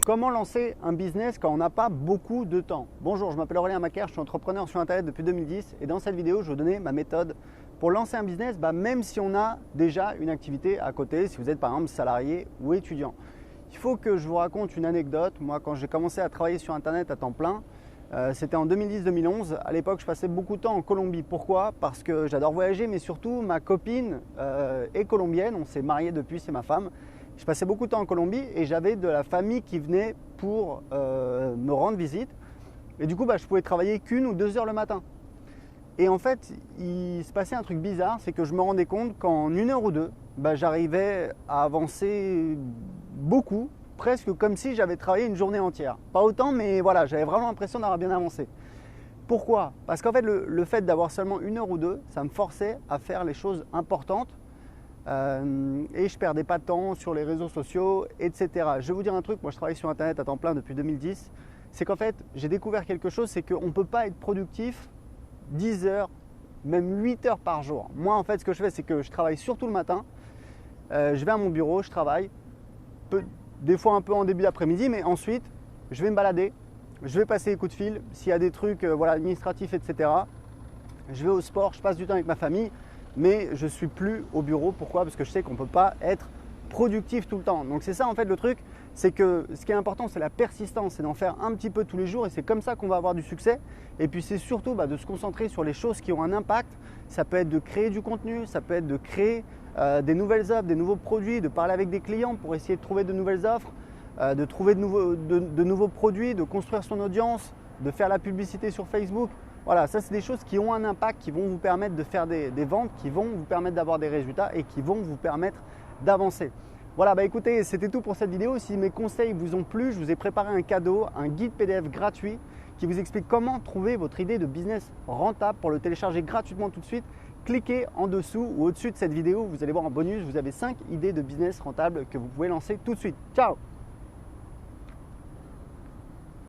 Comment lancer un business quand on n'a pas beaucoup de temps? Bonjour, je m'appelle Aurélien Macaire, je suis entrepreneur sur Internet depuis 2010 et dans cette vidéo, je vais vous donner ma méthode pour lancer un business, même si on a déjà une activité à côté, si vous êtes par exemple salarié ou étudiant. Il faut que je vous raconte une anecdote. Moi, quand j'ai commencé à travailler sur Internet à temps plein, c'était en 2010-2011. À l'époque, je passais beaucoup de temps en Colombie. Pourquoi? Parce que j'adore voyager, mais surtout ma copine est colombienne. On s'est mariés depuis, c'est ma femme. Je passais beaucoup de temps en Colombie et j'avais de la famille qui venait pour me rendre visite. Et du coup, je pouvais travailler qu'une ou 2 heures le matin. Et en fait, il se passait un truc bizarre, c'est que je me rendais compte qu'en 1 heure ou deux, j'arrivais à avancer beaucoup, presque comme si j'avais travaillé une journée entière. Pas autant, mais voilà, j'avais vraiment l'impression d'avoir bien avancé. Pourquoi? Parce qu'en fait, le fait d'avoir seulement 1 heure ou deux, ça me forçait à faire les choses importantes. Et je perdais pas de temps sur les réseaux sociaux, etc. Je vais vous dire un truc, moi je travaille sur Internet à temps plein depuis 2010, c'est qu'en fait j'ai découvert quelque chose, c'est qu'on ne peut pas être productif 10 heures, même 8 heures par jour. Moi en fait ce que je fais, c'est que je travaille surtout le matin, je vais à mon bureau, je travaille, des fois un peu en début d'après-midi, mais ensuite je vais me balader, je vais passer les coups de fil, s'il y a des trucs administratifs, etc. Je vais au sport, je passe du temps avec ma famille. Mais je ne suis plus au bureau. Pourquoi? Parce que je sais qu'on ne peut pas être productif tout le temps. Donc c'est ça en fait le truc, c'est que ce qui est important, c'est la persistance, c'est d'en faire un petit peu tous les jours et c'est comme ça qu'on va avoir du succès. Et puis c'est surtout de se concentrer sur les choses qui ont un impact. Ça peut être de créer du contenu, ça peut être de créer des nouvelles offres, des nouveaux produits, de parler avec des clients pour essayer de trouver de nouvelles offres, de trouver de nouveaux produits, de construire son audience, de faire la publicité sur Facebook. Voilà, ça c'est des choses qui ont un impact, qui vont vous permettre de faire des ventes, qui vont vous permettre d'avoir des résultats et qui vont vous permettre d'avancer. Voilà, écoutez, c'était tout pour cette vidéo. Si mes conseils vous ont plu, je vous ai préparé un cadeau, un guide PDF gratuit qui vous explique comment trouver votre idée de business rentable. Pour le télécharger gratuitement tout de suite, cliquez en dessous ou au-dessus de cette vidéo. Vous allez voir en bonus, vous avez 5 idées de business rentable que vous pouvez lancer tout de suite. Ciao!